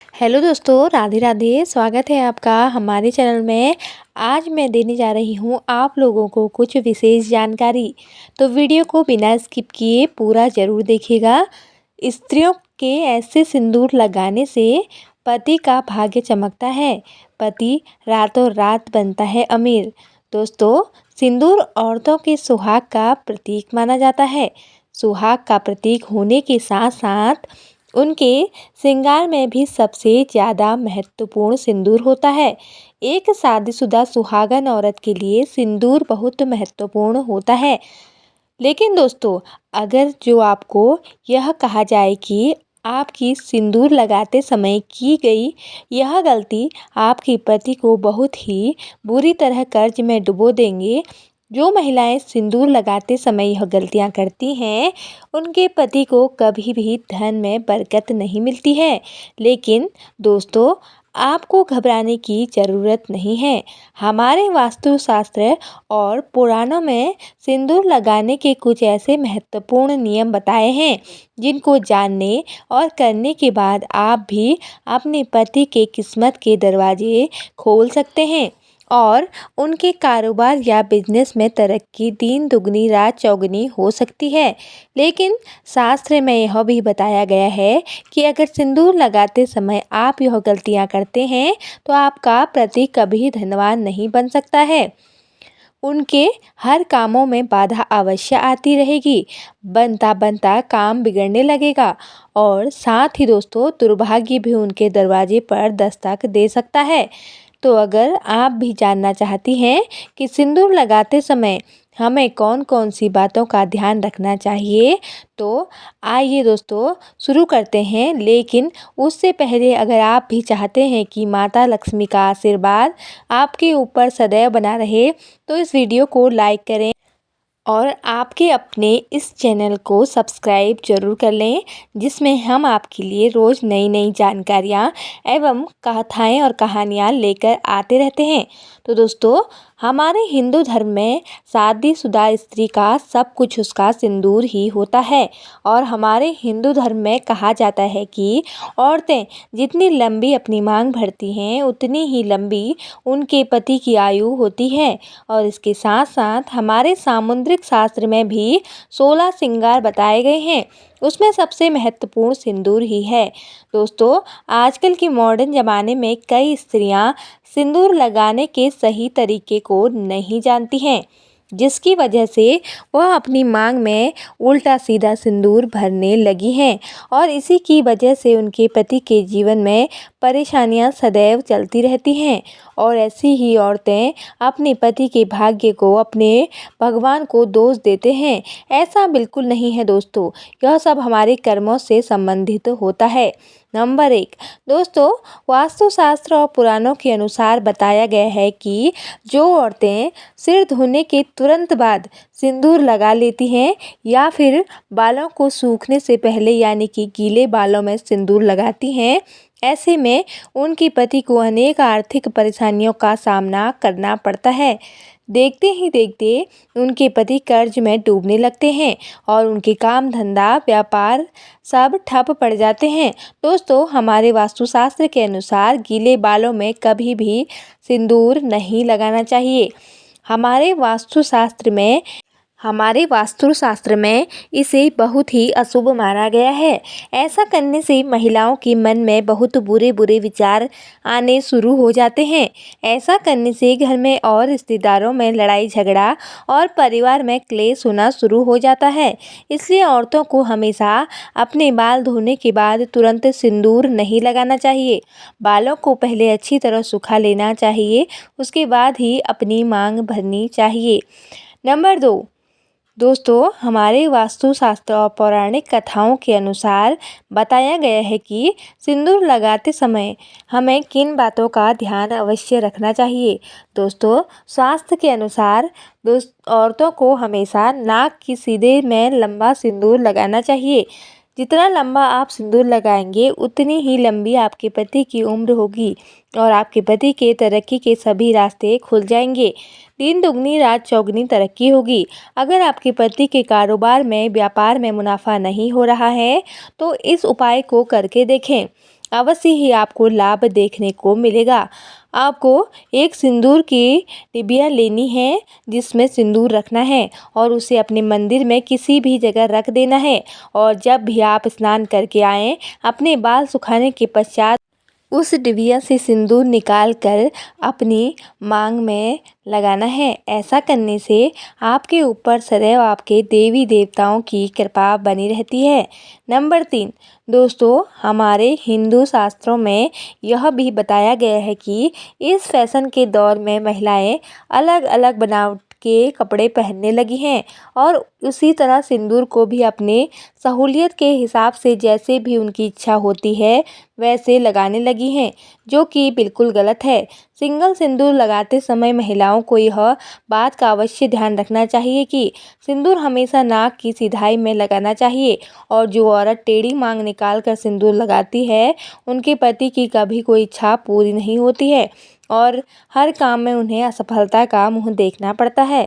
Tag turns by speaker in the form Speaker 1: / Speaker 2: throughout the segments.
Speaker 1: Hello दोस्तों, राधे राधे। स्वागत है आपका हमारे चैनल में। आज मैं देने जा रही हूँ आप लोगों को कुछ विशेष जानकारी। तो वीडियो को बिना स्किप किए पूरा ज़रूर देखिएगा। स्त्रियों के ऐसे सिंदूर लगाने से पति का भाग्य चमकता है, पति रातों रात बनता है अमीर। दोस्तों, सिंदूर औरतों के सुहाग का प्रतीक माना जाता है। सुहाग का प्रतीक होने के साथ साथ उनके श्रृंगार में भी सबसे ज़्यादा महत्वपूर्ण सिंदूर होता है। एक शादीशुदा सुहागन औरत के लिए सिंदूर बहुत महत्वपूर्ण होता है। लेकिन दोस्तों, अगर जो आपको यह कहा जाए कि आपकी सिंदूर लगाते समय की गई यह गलती आपके पति को बहुत ही बुरी तरह कर्ज में डुबो देंगे। जो महिलाएं सिंदूर लगाते समय यह गलतियां करती हैं, उनके पति को कभी भी धन में बरकत नहीं मिलती है। लेकिन दोस्तों, आपको घबराने की ज़रूरत नहीं है। हमारे वास्तुशास्त्र और पुराणों में सिंदूर लगाने के कुछ ऐसे महत्वपूर्ण नियम बताए हैं, जिनको जानने और करने के बाद आप भी अपने पति के किस्मत के दरवाजे खोल सकते हैं और उनके कारोबार या बिजनेस में तरक्की दिन दुगनी रात चौगुनी हो सकती है। लेकिन शास्त्र में यह भी बताया गया है कि अगर सिंदूर लगाते समय आप यह गलतियां करते हैं तो आपका पति कभी धनवान नहीं बन सकता है। उनके हर कामों में बाधा अवश्य आती रहेगी, बनता बनता काम बिगड़ने लगेगा और साथ ही दोस्तों, दुर्भाग्य भी उनके दरवाजे पर दस्तक दे सकता है। तो अगर आप भी जानना चाहती हैं कि सिंदूर लगाते समय हमें कौन कौन सी बातों का ध्यान रखना चाहिए, तो आइए दोस्तों शुरू करते हैं। लेकिन उससे पहले अगर आप भी चाहते हैं कि माता लक्ष्मी का आशीर्वाद आपके ऊपर सदैव बना रहे, तो इस वीडियो को लाइक करें और आपके अपने इस चैनल को सब्सक्राइब जरूर कर लें, जिसमें हम आपके लिए रोज़ नई नई जानकारियाँ एवं कथाएँ और कहानियाँ लेकर आते रहते हैं। तो दोस्तों, हमारे हिंदू धर्म में शादीशुदा स्त्री का सब कुछ उसका सिंदूर ही होता है और हमारे हिंदू धर्म में कहा जाता है कि औरतें जितनी लंबी अपनी मांग भरती हैं, उतनी ही लंबी उनके पति की आयु होती है। और इसके साथ साथ हमारे सामुद्रिक शास्त्र में भी 16 श्रृंगार बताए गए हैं, उसमें सबसे महत्वपूर्ण सिंदूर ही है। दोस्तों, आजकल की मॉडर्न ज़माने में कई स्त्रियां सिंदूर लगाने के सही तरीके को नहीं जानती हैं, जिसकी वजह से वह अपनी मांग में उल्टा सीधा सिंदूर भरने लगी हैं और इसी की वजह से उनके पति के जीवन में परेशानियां सदैव चलती रहती हैं। और ऐसी ही औरतें अपने पति के भाग्य को अपने भगवान को दोष देते हैं। ऐसा बिल्कुल नहीं है दोस्तों, यह सब हमारे कर्मों से संबंधित होता है। नंबर 1 दोस्तों, वास्तुशास्त्र और पुराणों के अनुसार बताया गया है कि जो औरतें सिर धोने के तुरंत बाद सिंदूर लगा लेती हैं या फिर बालों को सूखने से पहले यानी कि गीले बालों में सिंदूर लगाती हैं, ऐसे में उनके पति को अनेक आर्थिक परेशानियों का सामना करना पड़ता है। देखते ही देखते उनके पति कर्ज में डूबने लगते हैं और उनके काम धंधा व्यापार सब ठप पड़ जाते हैं। दोस्तों, हमारे वास्तुशास्त्र के अनुसार गीले बालों में कभी भी सिंदूर नहीं लगाना चाहिए। हमारे वास्तुशास्त्र में इसे बहुत ही अशुभ माना गया है। ऐसा करने से महिलाओं के मन में बहुत बुरे बुरे विचार आने शुरू हो जाते हैं। ऐसा करने से घर में और रिश्तेदारों में लड़ाई झगड़ा और परिवार में क्लेश होना शुरू हो जाता है। इसलिए औरतों को हमेशा अपने बाल धोने के बाद तुरंत सिंदूर नहीं लगाना चाहिए। बालों को पहले अच्छी तरह सुखा लेना चाहिए, उसके बाद ही अपनी मांग भरनी चाहिए। नंबर 2 दोस्तों, हमारे वास्तुशास्त्र और पौराणिक कथाओं के अनुसार बताया गया है कि सिंदूर लगाते समय हमें किन बातों का ध्यान अवश्य रखना चाहिए। दोस्तों, स्वास्थ्य के अनुसार औरतों को हमेशा नाक की सीधे में लंबा सिंदूर लगाना चाहिए। जितना लंबा आप सिंदूर लगाएंगे, उतनी ही लंबी आपके पति की उम्र होगी और आपके पति के तरक्की के सभी रास्ते खुल जाएंगे। दिन दुगनी रात चौगुनी तरक्की होगी। अगर आपके पति के कारोबार में व्यापार में मुनाफा नहीं हो रहा है, तो इस उपाय को करके देखें। अवश्य ही आपको लाभ देखने को मिलेगा। आपको एक सिंदूर की डिबिया लेनी है जिसमें सिंदूर रखना है और उसे अपने मंदिर में किसी भी जगह रख देना है। और जब भी आप स्नान करके आएँ, अपने बाल सुखाने के पश्चात उस डिबिया से सिंदूर निकाल कर अपनी मांग में लगाना है। ऐसा करने से आपके ऊपर सदैव आपके देवी देवताओं की कृपा बनी रहती है। नंबर 3, दोस्तों हमारे हिंदू शास्त्रों में यह भी बताया गया है कि इस फैशन के दौर में महिलाएं अलग अलग बनावट के कपड़े पहनने लगी हैं और उसी तरह सिंदूर को भी अपने सहूलियत के हिसाब से जैसे भी उनकी इच्छा होती है वैसे लगाने लगी हैं, जो कि बिल्कुल गलत है। सिंगल सिंदूर लगाते समय महिलाओं को यह बात का अवश्य ध्यान रखना चाहिए कि सिंदूर हमेशा नाक की सिधाई में लगाना चाहिए और जो औरत टेढ़ी मांग निकाल कर सिंदूर लगाती है उनके पति की कभी कोई इच्छा पूरी नहीं होती है और हर काम में उन्हें असफलता का मुंह देखना पड़ता है।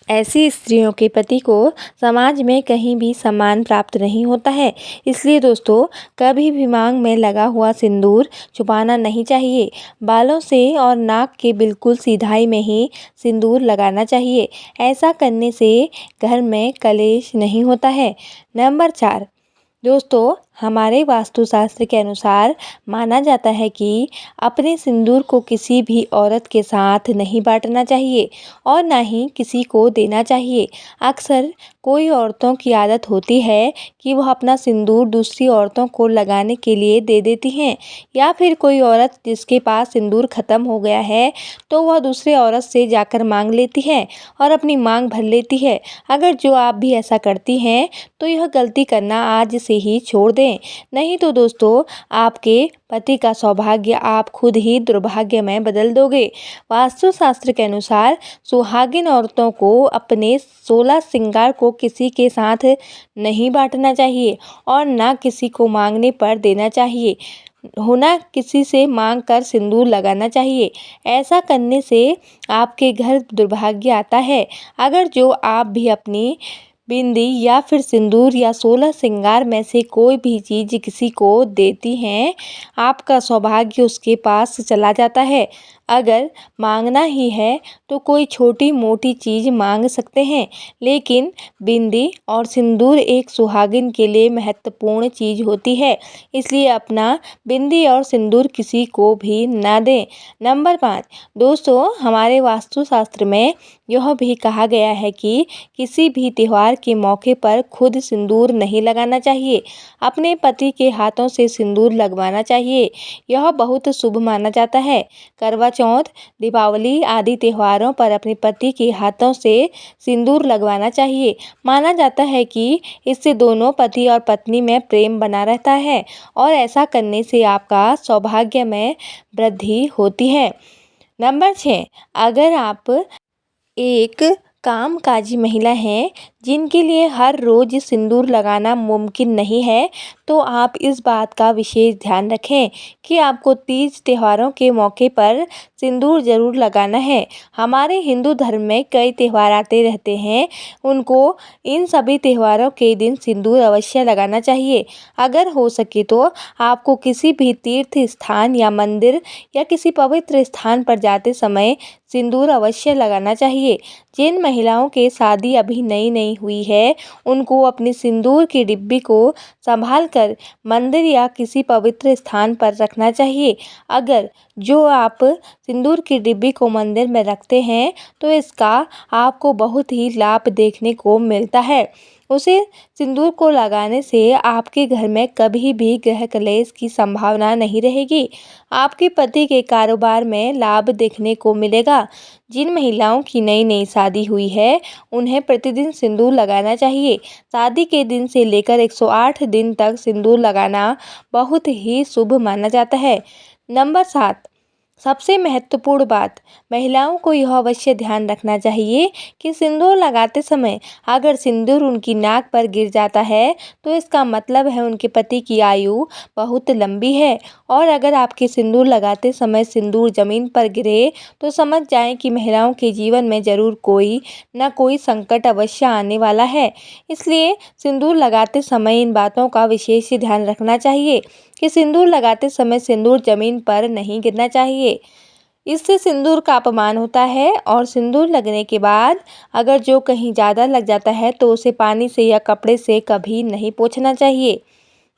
Speaker 1: ऐसी स्त्रियों के पति को समाज में कहीं भी सम्मान प्राप्त नहीं होता है। इसलिए दोस्तों कभी भी मांग में लगा हुआ सिंदूर छुपाना नहीं चाहिए। बालों से और नाक के बिल्कुल सीधाई में ही सिंदूर लगाना चाहिए। ऐसा करने से घर में कलेश नहीं होता है। नंबर 4, दोस्तों हमारे वास्तुशास्त्र के अनुसार माना जाता है कि अपने सिंदूर को किसी भी औरत के साथ नहीं बांटना चाहिए और ना ही किसी को देना चाहिए। अक्सर कोई औरतों की आदत होती है कि वह अपना सिंदूर दूसरी औरतों को लगाने के लिए दे देती हैं या फिर कोई औरत जिसके पास सिंदूर ख़त्म हो गया है तो वह दूसरे औरत से जाकर मांग लेती है और अपनी मांग भर लेती है। अगर जो आप भी ऐसा करती हैं तो यह गलती करना आज से ही छोड़ दें, नहीं तो दोस्तों आपके पति का सौभाग्य आप खुद ही दुर्भाग्य में बदल दोगे। वास्तुशास्त्र के अनुसार सुहागिन औरतों को अपने 16 श्रृंगार को किसी के साथ नहीं बांटना चाहिए और ना किसी को मांगने पर देना चाहिए, होना किसी से मांग कर सिंदूर लगाना चाहिए। ऐसा करने से आपके घर दुर्भाग्य आता है। अगर जो आप भी अपनी बिंदी या फिर सिंदूर या 16 श्रृंगार में से कोई भी चीज़ किसी को देती हैं, आपका सौभाग्य उसके पास चला जाता है। अगर मांगना ही है तो कोई छोटी मोटी चीज़ मांग सकते हैं, लेकिन बिंदी और सिंदूर एक सुहागिन के लिए महत्वपूर्ण चीज़ होती है, इसलिए अपना बिंदी और सिंदूर किसी को भी ना दें। नंबर 5, दोस्तों हमारे वास्तुशास्त्र में यह भी कहा गया है कि किसी भी त्यौहार के मौके पर खुद सिंदूर नहीं लगाना चाहिए, अपने पति के हाथों से सिंदूर लगवाना चाहिए। यह बहुत शुभ माना जाता है। करवा चौथ, दीपावली आदि त्योहारों पर अपने पति के हाथों से सिंदूर लगवाना चाहिए। माना जाता है कि इससे दोनों पति और पत्नी में प्रेम बना रहता है और ऐसा करने से आपका सौभाग्य में वृद्धि होती है। नंबर 6, अगर आप एक कामकाजी महिला हैं जिनके लिए हर रोज सिंदूर लगाना मुमकिन नहीं है, तो आप इस बात का विशेष ध्यान रखें कि आपको तीज त्योहारों के मौके पर सिंदूर जरूर लगाना है। हमारे हिंदू धर्म में कई त्यौहार आते रहते हैं, उनको इन सभी त्योहारों के दिन सिंदूर अवश्य लगाना चाहिए। अगर हो सके तो आपको किसी भी तीर्थ स्थान या मंदिर या किसी पवित्र स्थान पर जाते समय सिंदूर अवश्य लगाना चाहिए। जिन महिलाओं के शादी अभी नई नई हुई है उनको अपने सिंदूर की डिब्बी को संभाल कर मंदिर या किसी पवित्र स्थान पर रखना चाहिए। अगर जो आप सिंदूर की डिब्बी को मंदिर में रखते हैं तो इसका आपको बहुत ही लाभ देखने को मिलता है। उसे सिंदूर को लगाने से आपके घर में कभी भी ग्रह कलेश की संभावना नहीं रहेगी। आपके पति के कारोबार में लाभ देखने को मिलेगा। जिन महिलाओं की नई नई शादी हुई है उन्हें प्रतिदिन सिंदूर लगाना चाहिए। शादी के दिन से लेकर 108 दिन तक सिंदूर लगाना बहुत ही शुभ माना जाता है। नंबर 7, सबसे महत्वपूर्ण बात, महिलाओं को यह अवश्य ध्यान रखना चाहिए कि सिंदूर लगाते समय अगर सिंदूर उनकी नाक पर गिर जाता है तो इसका मतलब है उनके पति की आयु बहुत लंबी है। और अगर आपके सिंदूर लगाते समय सिंदूर जमीन पर गिरे तो समझ जाएं कि महिलाओं के जीवन में जरूर कोई न कोई संकट अवश्य आने वाला है। इसलिए सिंदूर लगाते समय इन बातों का विशेष ध्यान रखना चाहिए कि सिंदूर लगाते समय सिंदूर जमीन पर नहीं गिरना चाहिए। इससे सिंदूर का अपमान होता है और सिंदूर लगने के बाद अगर जो कहीं ज़्यादा लग जाता है तो उसे पानी से या कपड़े से कभी नहीं पोंछना चाहिए।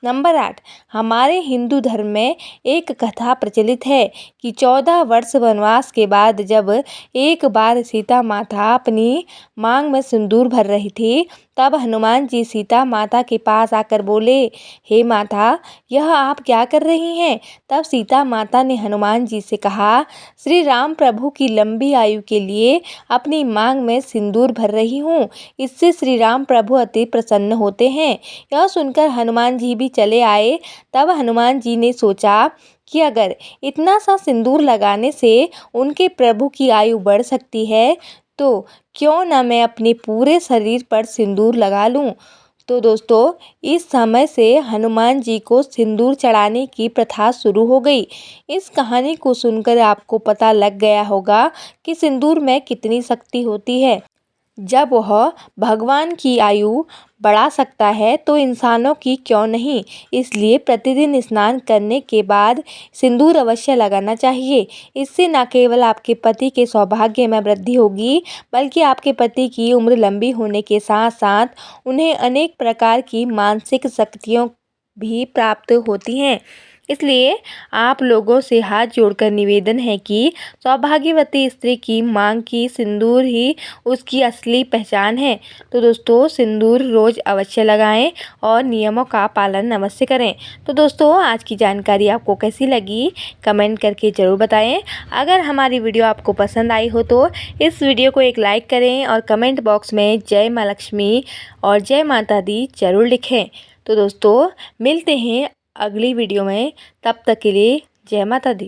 Speaker 1: नंबर 8, हमारे हिंदू धर्म में एक कथा प्रचलित है कि 14 वर्ष वनवास के बाद जब एक बार सीता माता अपनी मांग में सिंदूर भर रही थी, तब हनुमान जी सीता माता के पास आकर बोले, हे माता, यह आप क्या कर रही हैं? तब सीता माता ने हनुमान जी से कहा, श्री राम प्रभु की लंबी आयु के लिए अपनी मांग में सिंदूर भर रही हूँ। इससे श्री राम प्रभु अति प्रसन्न होते हैं। यह सुनकर हनुमान जी भी चले आए। तब हनुमान जी ने सोचा कि अगर इतना सा सिंदूर लगाने से उनके प्रभु की आयु बढ़ सकती है तो क्यों न मैं अपने पूरे शरीर पर सिंदूर लगा लूं। तो दोस्तों, इस समय से हनुमान जी को सिंदूर चढ़ाने की प्रथा शुरू हो गई। इस कहानी को सुनकर आपको पता लग गया होगा कि सिंदूर में कितनी शक्ति होती है। जब वह भगवान की आयु बढ़ा सकता है तो इंसानों की क्यों नहीं। इसलिए प्रतिदिन स्नान करने के बाद सिंदूर अवश्य लगाना चाहिए। इससे न केवल आपके पति के सौभाग्य में वृद्धि होगी बल्कि आपके पति की उम्र लंबी होने के साथ साथ उन्हें अनेक प्रकार की मानसिक शक्तियों भी प्राप्त होती हैं। इसलिए आप लोगों से हाथ जोड़कर निवेदन है कि सौभाग्यवती स्त्री की मांग की सिंदूर ही उसकी असली पहचान है। तो दोस्तों, सिंदूर रोज अवश्य लगाएं और नियमों का पालन अवश्य करें। तो दोस्तों, आज की जानकारी आपको कैसी लगी कमेंट करके ज़रूर बताएं। अगर हमारी वीडियो आपको पसंद आई हो तो इस वीडियो को एक लाइक करें और कमेंट बॉक्स में जय माँ लक्ष्मी और जय माता दी जरूर लिखें। तो दोस्तों, मिलते हैं अगली वीडियो में। तब तक के लिए जय माता दी।